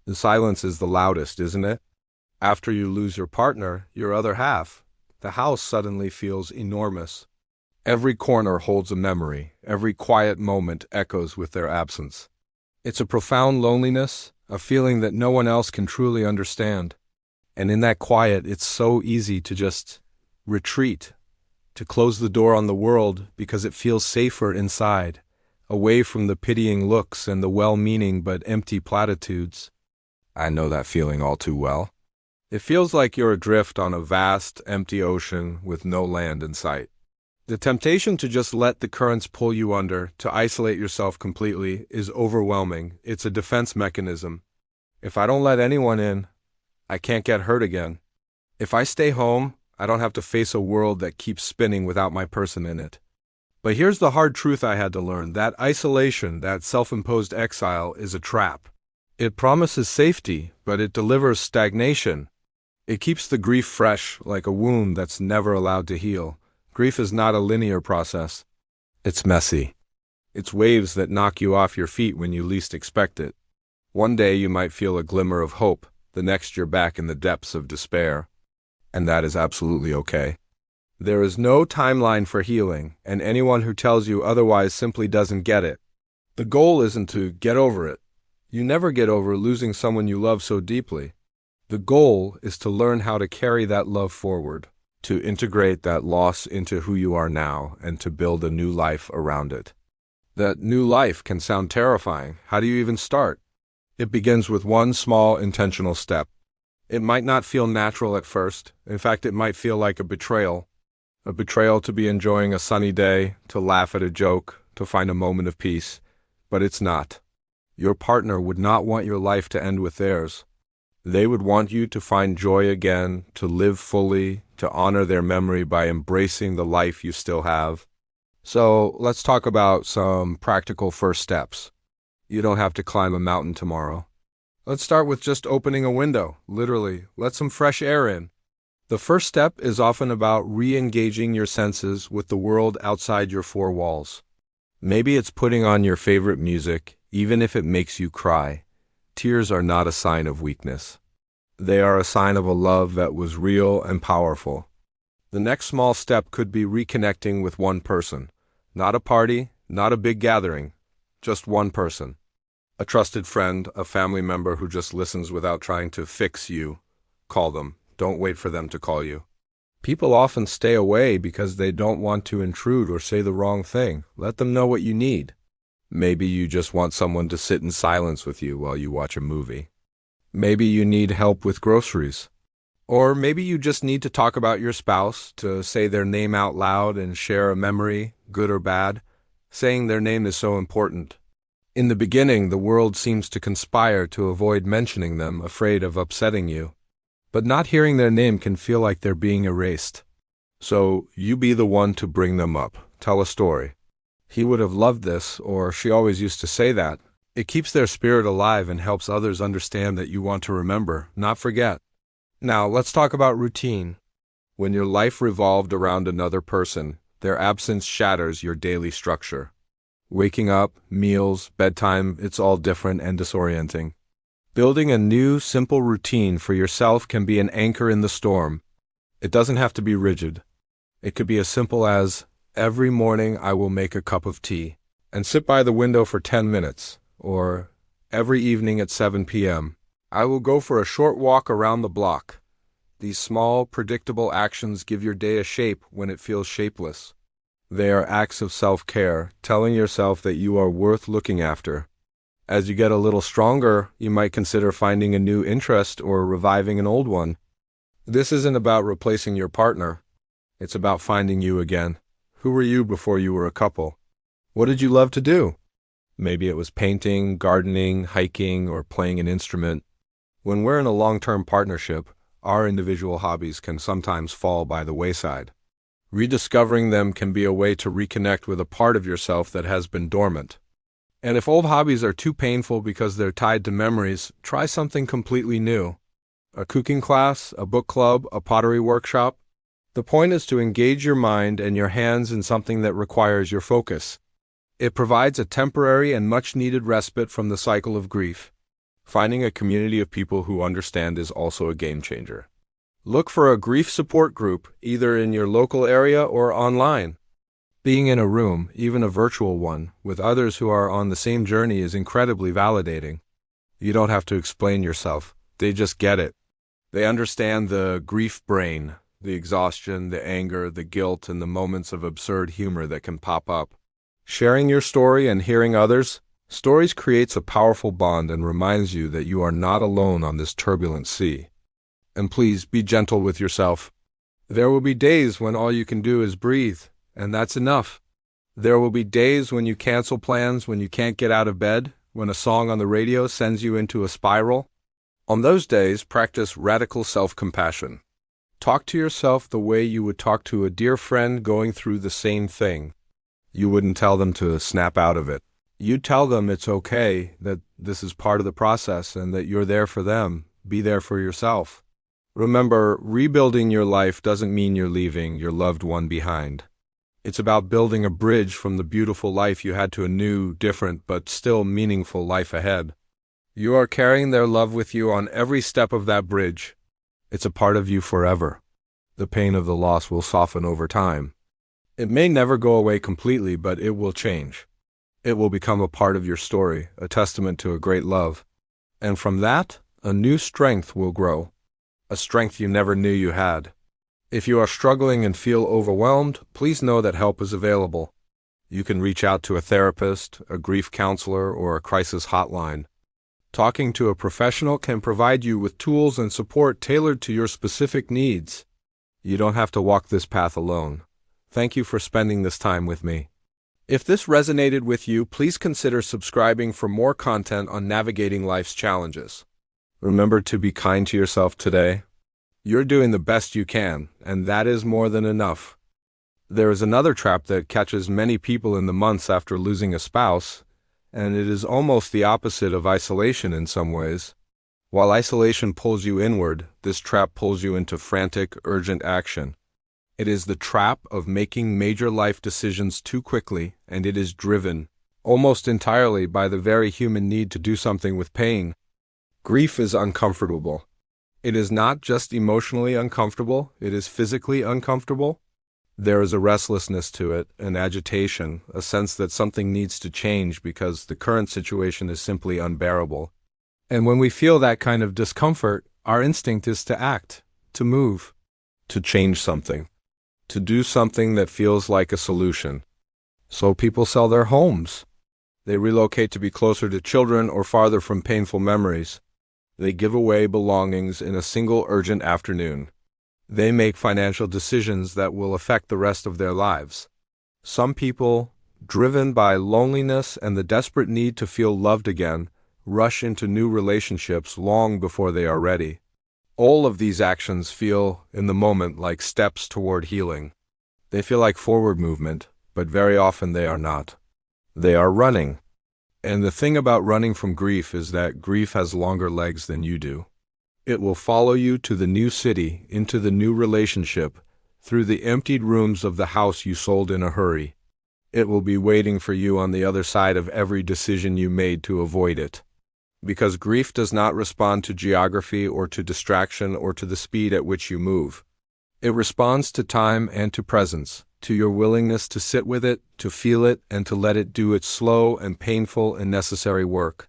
The silence is the loudest, isn't it? After you lose your partner, your other half, the house suddenly feels enormous. Every corner holds a memory, every quiet moment echoes with their absence. It's a profound loneliness, a feeling that no one else can truly understand. And in that quiet, it's so easy to just retreat, to close the door on the world because it feels safer inside, away from the pitying looks and the well-meaning but empty platitudes. I know that feeling all too well. It feels like you're adrift on a vast, empty ocean with no land in sight. The temptation to just let the currents pull you under, to isolate yourself completely, is overwhelming. It's a defense mechanism. If I don't let anyone in, I can't get hurt again. If I stay home, I don't have to face a world that keeps spinning without my person in it. But here's the hard truth I had to learn. That isolation, that self-imposed exile, is a trap. It promises safety, but it delivers stagnation. It keeps the grief fresh, like a wound that's never allowed to heal. Grief is not a linear process. It's messy. It's waves that knock you off your feet when you least expect it. One day you might feel a glimmer of hope, the next you're back in the depths of despair. And that is absolutely okay. There is no timeline for healing, and anyone who tells you otherwise simply doesn't get it. The goal isn't to get over it. You never get over losing someone you love so deeply. The goal is to learn how to carry that love forward, to integrate that loss into who you are now, and to build a new life around it. That new life can sound terrifying. How do you even start? It begins with one small intentional step. It might not feel natural at first. In fact, it might feel like a betrayal. A betrayal to be enjoying a sunny day, to laugh at a joke, to find a moment of peace. But it's not. Your partner would not want your life to end with theirs. They would want you to find joy again, to live fully, to honor their memory by embracing the life you still have. So let's talk about some practical first steps. You don't have to climb a mountain tomorrow. Let's start with just opening a window, literally. Let some fresh air in. The first step is often about re-engaging your senses with the world outside your four walls. Maybe it's putting on your favorite music, even if it makes you cry. Tears are not a sign of weakness. They are a sign of a love that was real and powerful. The next small step could be reconnecting with one person. Not a party, not a big gathering, just one person. A trusted friend, a family member who just listens without trying to fix you. Call them. Don't wait for them to call you. People often stay away because they don't want to intrude or say the wrong thing. Let them know what you need. Maybe you just want someone to sit in silence with you while you watch a movie. Maybe you need help with groceries. Or maybe you just need to talk about your spouse, to say their name out loud and share a memory, good or bad. Saying their name is so important. In the beginning, the world seems to conspire to avoid mentioning them, afraid of upsetting you. But not hearing their name can feel like they're being erased. So you be the one to bring them up. Tell a story. He would have loved this, or she always used to say that. It keeps their spirit alive and helps others understand that you want to remember, not forget. Now, let's talk about routine. When your life revolved around another person, their absence shatters your daily structure. Waking up, meals, bedtime, it's all different and disorienting. Building a new, simple routine for yourself can be an anchor in the storm. It doesn't have to be rigid. It could be as simple as, every morning I will make a cup of tea and sit by the window for 10 minutes, or every evening at 7 p.m. I will go for a short walk around the block. These small, predictable actions give your day a shape when it feels shapeless. They are acts of self-care, telling yourself that you are worth looking after. As you get a little stronger, you might consider finding a new interest or reviving an old one. This isn't about replacing your partner. It's about finding you again. Who were you before you were a couple? What did you love to do? Maybe it was painting, gardening, hiking, or playing an instrument. When we're in a long-term partnership, our individual hobbies can sometimes fall by the wayside. Rediscovering them can be a way to reconnect with a part of yourself that has been dormant. And if old hobbies are too painful because they're tied to memories, try something completely new. A cooking class, a book club, a pottery workshop. The point is to engage your mind and your hands in something that requires your focus. It provides a temporary and much-needed respite from the cycle of grief. Finding a community of people who understand is also a game changer. Look for a grief support group, either in your local area or online. Being in a room, even a virtual one, with others who are on the same journey is incredibly validating. You don't have to explain yourself. They just get it. They understand the grief brain, the exhaustion, the anger, the guilt, and the moments of absurd humor that can pop up. Sharing your story and hearing others' stories creates a powerful bond and reminds you that you are not alone on this turbulent sea. And please be gentle with yourself. There will be days when all you can do is breathe, and that's enough. There will be days when you cancel plans, when you can't get out of bed, when a song on the radio sends you into a spiral. On those days, practice radical self-compassion. Talk to yourself the way you would talk to a dear friend going through the same thing. You wouldn't tell them to snap out of it. You'd tell them it's okay, that this is part of the process, and that you're there for them. Be there for yourself. Remember, rebuilding your life doesn't mean you're leaving your loved one behind. It's about building a bridge from the beautiful life you had to a new, different, but still meaningful life ahead. You are carrying their love with you on every step of that bridge. It's a part of you forever. The pain of the loss will soften over time. It may never go away completely, but it will change. It will become a part of your story, a testament to a great love. And from that, a new strength will grow. A strength you never knew you had. If you are struggling and feel overwhelmed, please know that help is available. You can reach out to a therapist, a grief counselor, or a crisis hotline. Talking to a professional can provide you with tools and support tailored to your specific needs. You don't have to walk this path alone. Thank you for spending this time with me. If this resonated with you, please consider subscribing for more content on navigating life's challenges. Remember to be kind to yourself today. You're doing the best you can, and that is more than enough. There is another trap that catches many people in the months after losing a spouse, and it is almost the opposite of isolation in some ways. While isolation pulls you inward, this trap pulls you into frantic, urgent action. It is the trap of making major life decisions too quickly, and it is driven, almost entirely, by the very human need to do something with pain. Grief is uncomfortable. It is not just emotionally uncomfortable, it is physically uncomfortable. There is a restlessness to it, an agitation, a sense that something needs to change because the current situation is simply unbearable. And when we feel that kind of discomfort, our instinct is to act, to move, to change something, to do something that feels like a solution. So people sell their homes. They relocate to be closer to children or farther from painful memories. They give away belongings in a single urgent afternoon. They make financial decisions that will affect the rest of their lives. Some people, driven by loneliness and the desperate need to feel loved again, rush into new relationships long before they are ready. All of these actions feel, in the moment, like steps toward healing. They feel like forward movement, but very often they are not. They are running. And the thing about running from grief is that grief has longer legs than you do. It will follow you to the new city, into the new relationship, through the emptied rooms of the house you sold in a hurry. It will be waiting for you on the other side of every decision you made to avoid it. Because grief does not respond to geography or to distraction or to the speed at which you move. It responds to time and to presence, to your willingness to sit with it, to feel it, and to let it do its slow and painful and necessary work.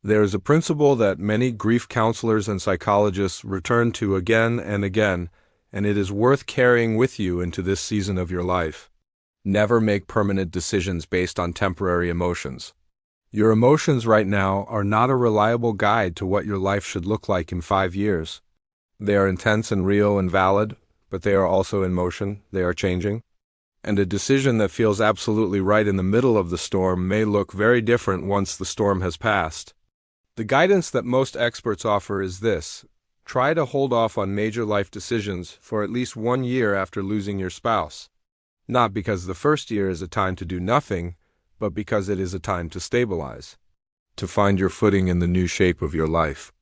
There is a principle that many grief counselors and psychologists return to again and again, and it is worth carrying with you into this season of your life. Never make permanent decisions based on temporary emotions. Your emotions right now are not a reliable guide to what your life should look like in 5 years. They are intense and real and valid, but they are also in motion, they are changing. And a decision that feels absolutely right in the middle of the storm may look very different once the storm has passed. The guidance that most experts offer is this: try to hold off on major life decisions for at least 1 year after losing your spouse. Not because the first year is a time to do nothing, but because it is a time to stabilize, to find your footing in the new shape of your life,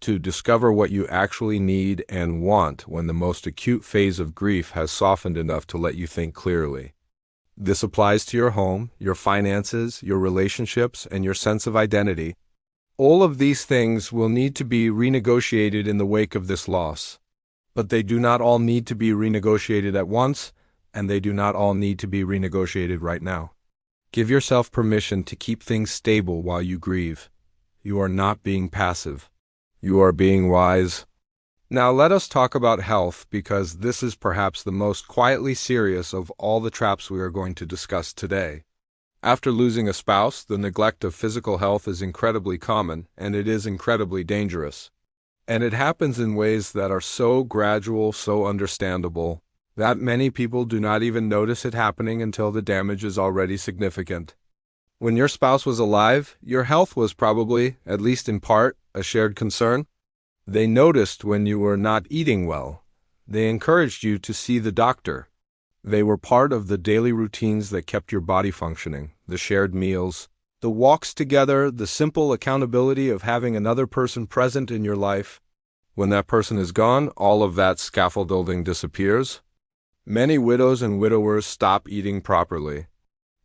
to discover what you actually need and want when the most acute phase of grief has softened enough to let you think clearly. This applies to your home, your finances, your relationships, and your sense of identity. All of these things will need to be renegotiated in the wake of this loss. But they do not all need to be renegotiated at once, and they do not all need to be renegotiated right now. Give yourself permission to keep things stable while you grieve. You are not being passive. You are being wise. Now let us talk about health, because this is perhaps the most quietly serious of all the traps we are going to discuss today. After losing a spouse, the neglect of physical health is incredibly common, and it is incredibly dangerous. And it happens in ways that are so gradual, so understandable, that many people do not even notice it happening until the damage is already significant. When your spouse was alive, your health was probably, at least in part, a shared concern. They noticed when you were not eating well. They encouraged you to see the doctor. They were part of the daily routines that kept your body functioning, the shared meals, the walks together, the simple accountability of having another person present in your life. When that person is gone, all of that scaffolding disappears. Many widows and widowers stop eating properly.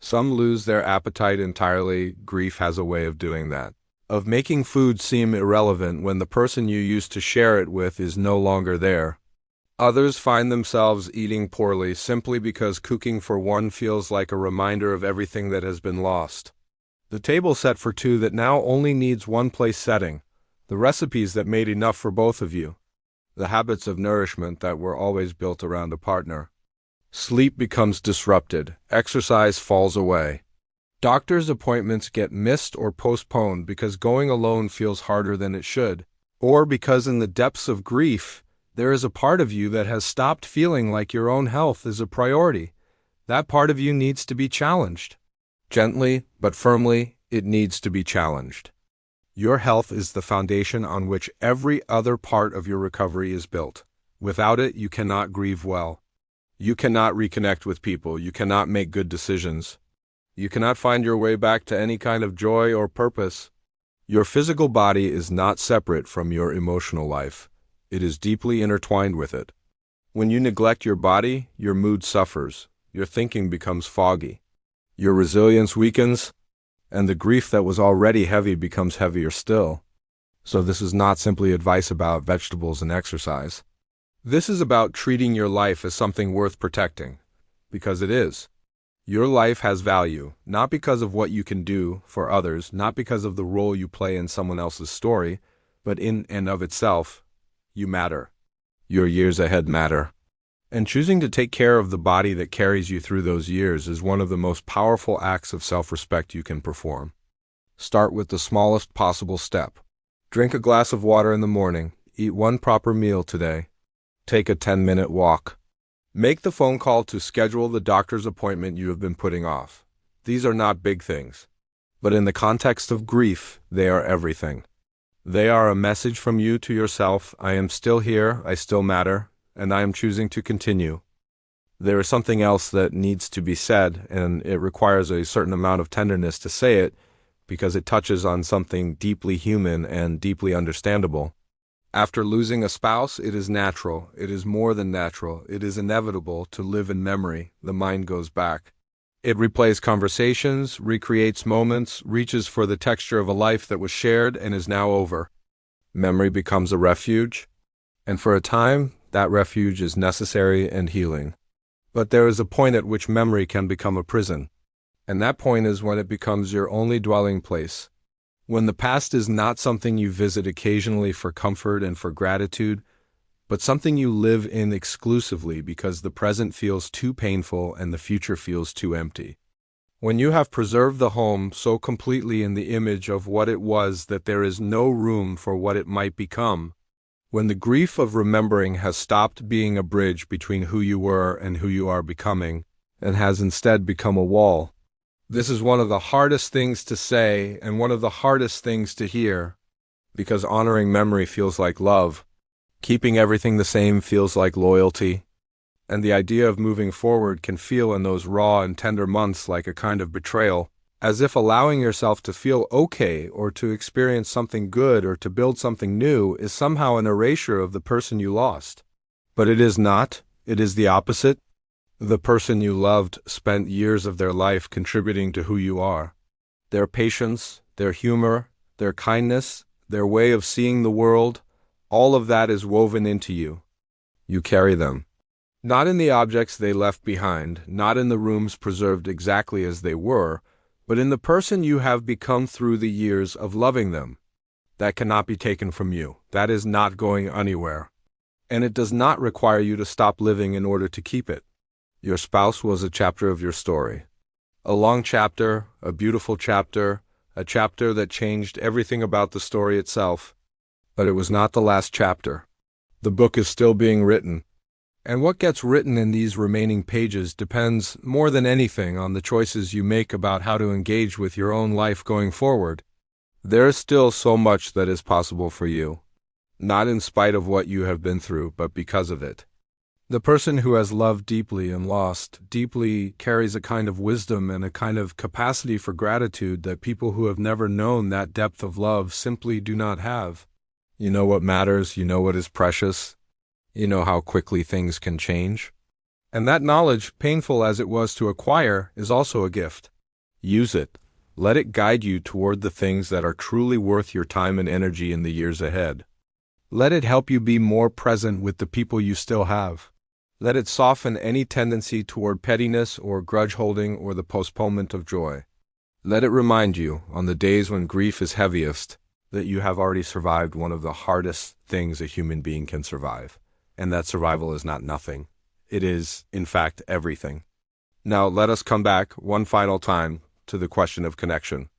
Some lose their appetite entirely. Grief has a way of doing that, of making food seem irrelevant when the person you used to share it with is no longer there. Others find themselves eating poorly simply because cooking for one feels like a reminder of everything that has been lost. The table set for two that now only needs one place setting, the recipes that made enough for both of you, the habits of nourishment that were always built around a partner. Sleep becomes disrupted, exercise falls away. Doctor's appointments get missed or postponed because going alone feels harder than it should, or because in the depths of grief, there is a part of you that has stopped feeling like your own health is a priority. That part of you needs to be challenged. Gently, but firmly, it needs to be challenged. Your health is the foundation on which every other part of your recovery is built. Without it, you cannot grieve well. You cannot reconnect with people. You cannot make good decisions. You cannot find your way back to any kind of joy or purpose. Your physical body is not separate from your emotional life. It is deeply intertwined with it. When you neglect your body, your mood suffers, your thinking becomes foggy, your resilience weakens, and the grief that was already heavy becomes heavier still. So this is not simply advice about vegetables and exercise. This is about treating your life as something worth protecting, because it is. Your life has value, not because of what you can do for others, not because of the role you play in someone else's story, but in and of itself. You matter. Your years ahead matter. And choosing to take care of the body that carries you through those years is one of the most powerful acts of self-respect you can perform. Start with the smallest possible step. Drink a glass of water in the morning. Eat one proper meal today. Take a 10-minute walk. Make the phone call to schedule the doctor's appointment you have been putting off. These are not big things. But in the context of grief, they are everything. They are a message from you to yourself. I am still here, I still matter, and I am choosing to continue. There is something else that needs to be said, and it requires a certain amount of tenderness to say it, because it touches on something deeply human and deeply understandable. After losing a spouse, it is natural, it is more than natural, it is inevitable to live in memory. The mind goes back. It replays conversations, recreates moments, reaches for the texture of a life that was shared and is now over. Memory becomes a refuge, and for a time, that refuge is necessary and healing. But there is a point at which memory can become a prison, and that point is when it becomes your only dwelling place. When the past is not something you visit occasionally for comfort and for gratitude, but something you live in exclusively because the present feels too painful and the future feels too empty. When you have preserved the home so completely in the image of what it was that there is no room for what it might become, when the grief of remembering has stopped being a bridge between who you were and who you are becoming, and has instead become a wall. This is one of the hardest things to say and one of the hardest things to hear, because honoring memory feels like love. Keeping everything the same feels like loyalty, and the idea of moving forward can feel in those raw and tender months like a kind of betrayal, as if allowing yourself to feel okay or to experience something good or to build something new is somehow an erasure of the person you lost. But it is not. It is the opposite. The person you loved spent years of their life contributing to who you are. Their patience, their humor, their kindness, their way of seeing the world, all of that is woven into you. You carry them. Not in the objects they left behind, not in the rooms preserved exactly as they were, but in the person you have become through the years of loving them. That cannot be taken from you. That is not going anywhere. And it does not require you to stop living in order to keep it. Your spouse was a chapter of your story. A long chapter, a beautiful chapter, a chapter that changed everything about the story itself. But it was not the last chapter. The book is still being written. And what gets written in these remaining pages depends more than anything on the choices you make about how to engage with your own life going forward. There is still so much that is possible for you, not in spite of what you have been through, but because of it. The person who has loved deeply and lost deeply carries a kind of wisdom and a kind of capacity for gratitude that people who have never known that depth of love simply do not have. You know what matters, you know what is precious, you know how quickly things can change. And that knowledge, painful as it was to acquire, is also a gift. Use it. Let it guide you toward the things that are truly worth your time and energy in the years ahead. Let it help you be more present with the people you still have. Let it soften any tendency toward pettiness or grudge-holding or the postponement of joy. Let it remind you, on the days when grief is heaviest, that you have already survived one of the hardest things a human being can survive, and that survival is not nothing. It is, in fact, everything. Now let us come back one final time to the question of connection.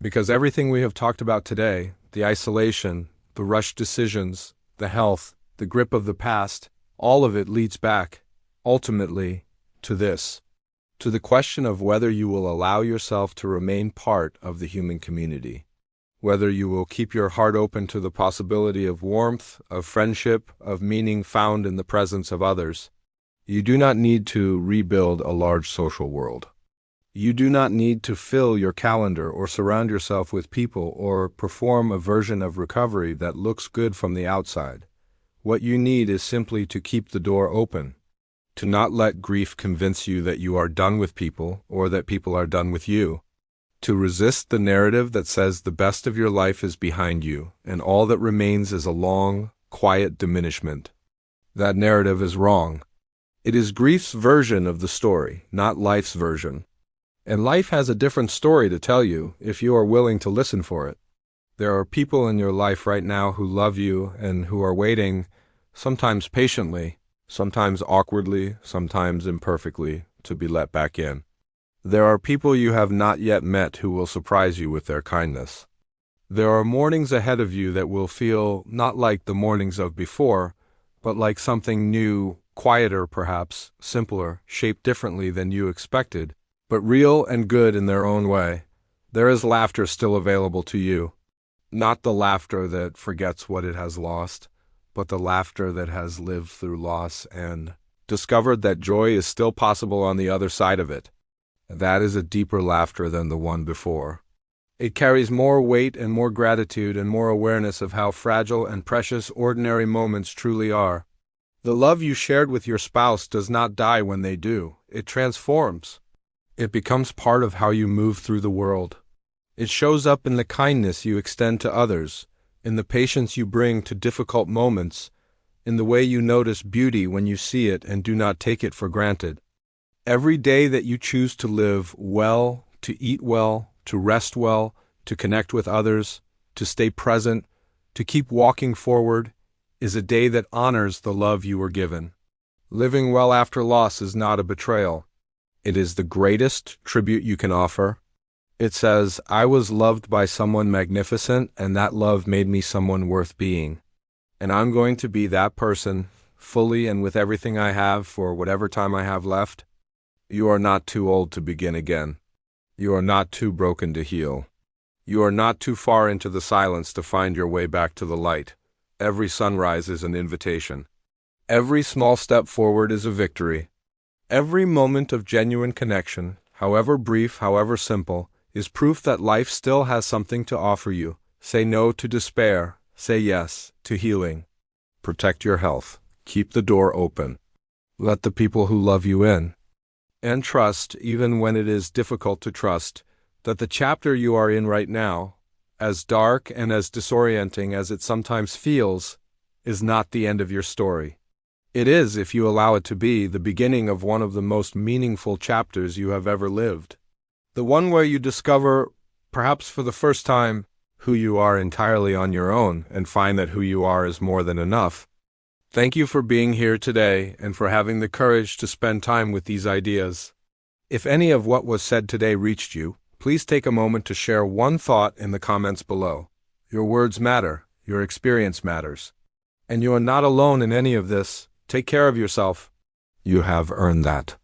Because everything we have talked about today, the isolation, the rushed decisions, the health, the grip of the past, all of it leads back, ultimately, to this, to the question of whether you will allow yourself to remain part of the human community, whether you will keep your heart open to the possibility of warmth, of friendship, of meaning found in the presence of others. You do not need to rebuild a large social world. You do not need to fill your calendar or surround yourself with people or perform a version of recovery that looks good from the outside. What you need is simply to keep the door open, to not let grief convince you that you are done with people or that people are done with you, to resist the narrative that says the best of your life is behind you and all that remains is a long, quiet diminishment. That narrative is wrong. It is grief's version of the story, not life's version. And life has a different story to tell you if you are willing to listen for it. There are people in your life right now who love you and who are waiting, sometimes patiently, sometimes awkwardly, sometimes imperfectly, to be let back in. There are people you have not yet met who will surprise you with their kindness. There are mornings ahead of you that will feel not like the mornings of before, but like something new, quieter perhaps, simpler, shaped differently than you expected, but real and good in their own way. There is laughter still available to you. Not the laughter that forgets what it has lost, but the laughter that has lived through loss and discovered that joy is still possible on the other side of it. That is a deeper laughter than the one before. It carries more weight and more gratitude and more awareness of how fragile and precious ordinary moments truly are. The love you shared with your spouse does not die when they do. It transforms. It becomes part of how you move through the world. It shows up in the kindness you extend to others, in the patience you bring to difficult moments, in the way you notice beauty when you see it and do not take it for granted. Every day that you choose to live well, to eat well, to rest well, to connect with others, to stay present, to keep walking forward, is a day that honors the love you were given. Living well after loss is not a betrayal. It is the greatest tribute you can offer. It says, I was loved by someone magnificent, and that love made me someone worth being. And I'm going to be that person, fully and with everything I have for whatever time I have left. You are not too old to begin again. You are not too broken to heal. You are not too far into the silence to find your way back to the light. Every sunrise is an invitation. Every small step forward is a victory. Every moment of genuine connection, however brief, however simple, is proof that life still has something to offer you. Say no to despair. Say yes to healing. Protect your health. Keep the door open. Let the people who love you in. And trust, even when it is difficult to trust, that the chapter you are in right now, as dark and as disorienting as it sometimes feels, is not the end of your story. It is, if you allow it to be, the beginning of one of the most meaningful chapters you have ever lived. The one where you discover, perhaps for the first time, who you are entirely on your own and find that who you are is more than enough. Thank you for being here today and for having the courage to spend time with these ideas. If any of what was said today reached you, please take a moment to share one thought in the comments below. Your words matter, your experience matters. And you are not alone in any of this. Take care of yourself. You have earned that.